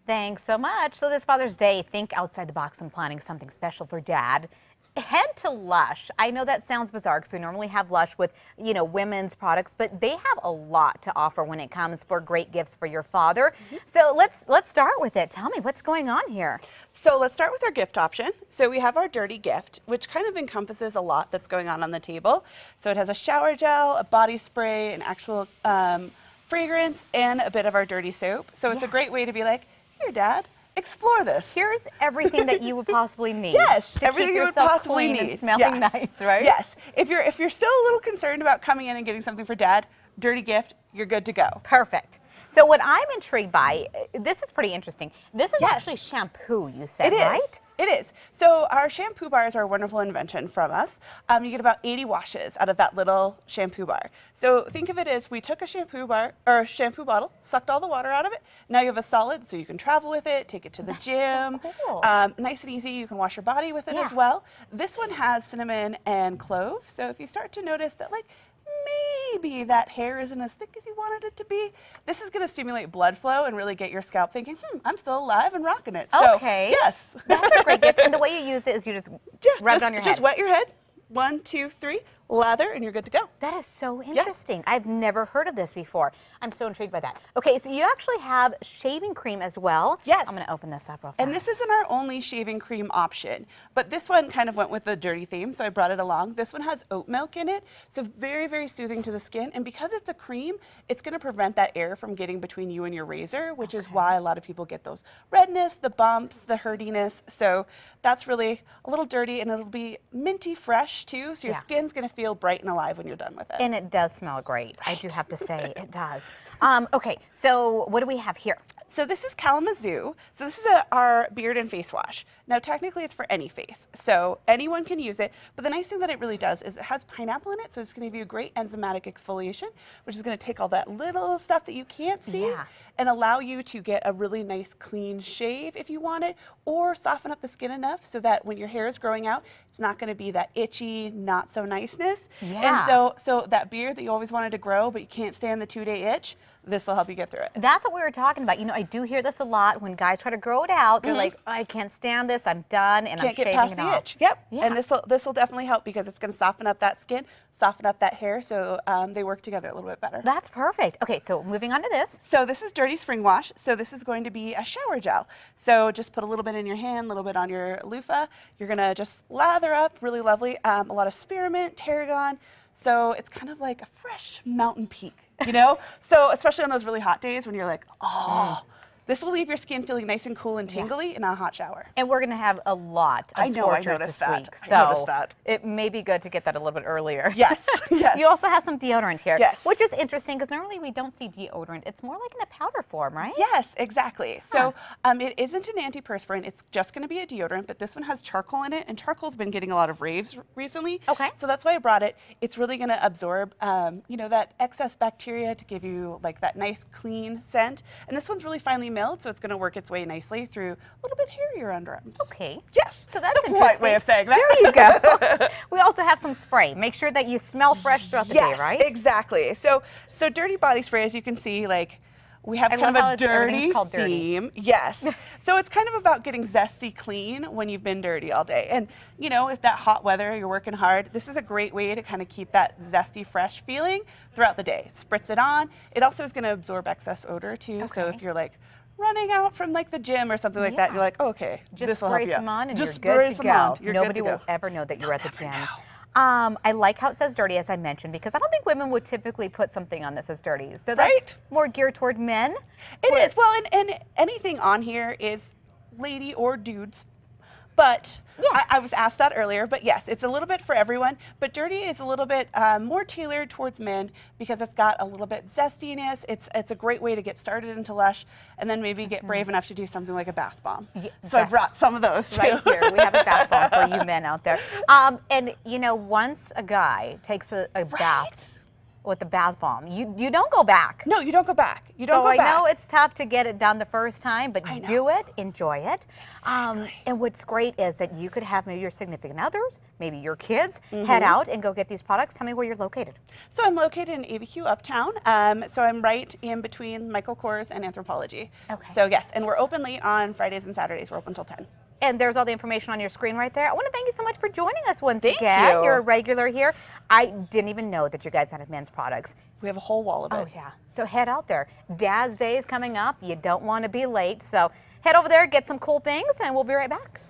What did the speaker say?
Thanks so much. So this Father's Day, think outside the box when planning something special for Dad. Head to Lush. I know that sounds bizarre because we normally have Lush with, women's products, but they have a lot to offer when it comes for great gifts for your father. So let's start with it. Tell me what's going on here. So let's start with our gift option. So we have our dirty gift, which kind of encompasses a lot that's going on the table. So it has a shower gel, a body spray, an actual fragrance, and a bit of our dirty soap. So it's a great way to be like, here, Dad, explore this. Here's everything that you would possibly need. Yes, to everything keep you would yourself possibly clean need. And smelling nice, right? Yes. If you're still a little concerned about coming in and getting something for Dad, dirty gift, you're good to go. Perfect. So what I'm intrigued by, this is pretty interesting. This is actually shampoo, you said, right? It is. So our shampoo bars are a wonderful invention from us. You get about 80 washes out of that little shampoo bar. So think of it as we took a shampoo bar or a shampoo bottle, sucked all the water out of it. Now you have a solid, so you can travel with it, take it to the gym. So cool. Nice and easy. You can wash your body with it as well. This one has cinnamon and clove. So if you start to notice that, like, maybe that hair isn't as thick as you wanted it to be, this is going to stimulate blood flow and really get your scalp thinking, I'm still alive and rocking it. So, yes. That's a great gift. And the way you use it is you just rub it on your head. Just wet your head. 1, 2, 3, lather, and you're good to go. That is so interesting. I've never heard of this before. I'm so intrigued by that. Okay, so you actually have shaving cream as well. Yes. I'm going to open this up real fast. And this isn't our only shaving cream option, but this one kind of went with the dirty theme, so I brought it along. This one has oat milk in it, so very, very soothing to the skin. And because it's a cream, it's going to prevent that air from getting between you and your razor, which is why a lot of people get those redness, the bumps, the hurtiness. So that's really a little dirty, and it'll be minty fresh too, so your skin's going to feel bright and alive when you're done with it. And it does smell great. I do have to say, it does. Okay, so what do we have here? So this is Kalamazoo. So this is our beard and face wash. Now technically it's for any face, so anyone can use it, but the nice thing that it really does is it has pineapple in it, so it's going to give you a great enzymatic exfoliation, which is going to take all that little stuff that you can't see and allow you to get a really nice clean shave if you want it, or soften up the skin enough so that when your hair is growing out, it's not going to be that itchy, not so niceness. And so that beard that you always wanted to grow but you can't stand the 2-day itch, this will help you get through it. That's what we were talking about. I do hear this a lot when guys try to grow it out. They're like, oh, I can't stand this. I'm done, and I'm shaving it off. Can't get past the itch. Yep. And this will definitely help because it's going to soften up that skin, soften up that hair, so they work together a little bit better. That's perfect. Okay, so moving on to this. So this is Dirty Spring Wash. So this is going to be a shower gel. So just put a little bit in your hand, a little bit on your loofah. You're going to just lather up, really lovely. A lot of spearmint, tarragon. So it's kind of like a fresh mountain peak, So especially on those really hot days when you're like, this will leave your skin feeling nice and cool and tingly in a hot shower. And we're going to have a lot of scorchers this week. So it may be good to get that a little bit earlier. Yes, yes. You also have some deodorant here. Yes. Which is interesting because normally we don't see deodorant. It's more like in a powder form, right? Yes, exactly. So it isn't an antiperspirant. It's just going to be a deodorant, but this one has charcoal in it, and charcoal's been getting a lot of raves recently. Okay. So that's why I brought it. It's really going to absorb, that excess bacteria to give you like that nice clean scent. And this one's really finely milled, so it's going to work its way nicely through a little bit hairier underarms. Okay. Yes. So that's a polite way of saying that. There you go. We also have some spray. Make sure that you smell fresh throughout the day, right? Exactly. So dirty body spray, as you can see, like we have kind of a dirty theme. Yes. So it's kind of about getting zesty clean when you've been dirty all day. And if that hot weather, you're working hard, this is a great way to kind of keep that zesty, fresh feeling throughout the day. Spritz it on. It also is going to absorb excess odor too. Okay. So if you're like running out from like the gym or something like that, you're like, okay, this will help you. Just spray some on and just you're good to go. Nobody will ever know that you're at the gym. I like how it says dirty, as I mentioned, because I don't think women would typically put something on this as dirty. So that's more geared toward men. It is. Well, and anything on here is lady or dudes. But I was asked that earlier, but yes, it's a little bit for everyone. But dirty is a little bit more tailored towards men because it's got a little bit zestiness. It's a great way to get started into Lush and then maybe get brave enough to do something like a bath bomb. So I brought some of those too. Right here, we have a bath bomb for you men out there. And once a guy takes a bath, with the bath bomb. You don't go back. No, you don't go back. You don't so go back. I know it's tough to get it done the first time, but do it, enjoy it. Exactly. And what's great is that you could have maybe your significant others, maybe your kids, head out and go get these products. Tell me where you're located. So I'm located in ABQ Uptown. So I'm right in between Michael Kors and Anthropology. Okay. So yes, and we're open late on Fridays and Saturdays. We're open till 10. And there's all the information on your screen right there. I want to thank you so much for joining us once Thank again. you. You're a regular here. I didn't even know that you guys had men's products. We have a whole wall of it. Oh, yeah. So head out there. Dad's Day is coming up. You don't want to be late. So head over there, get some cool things, and we'll be right back.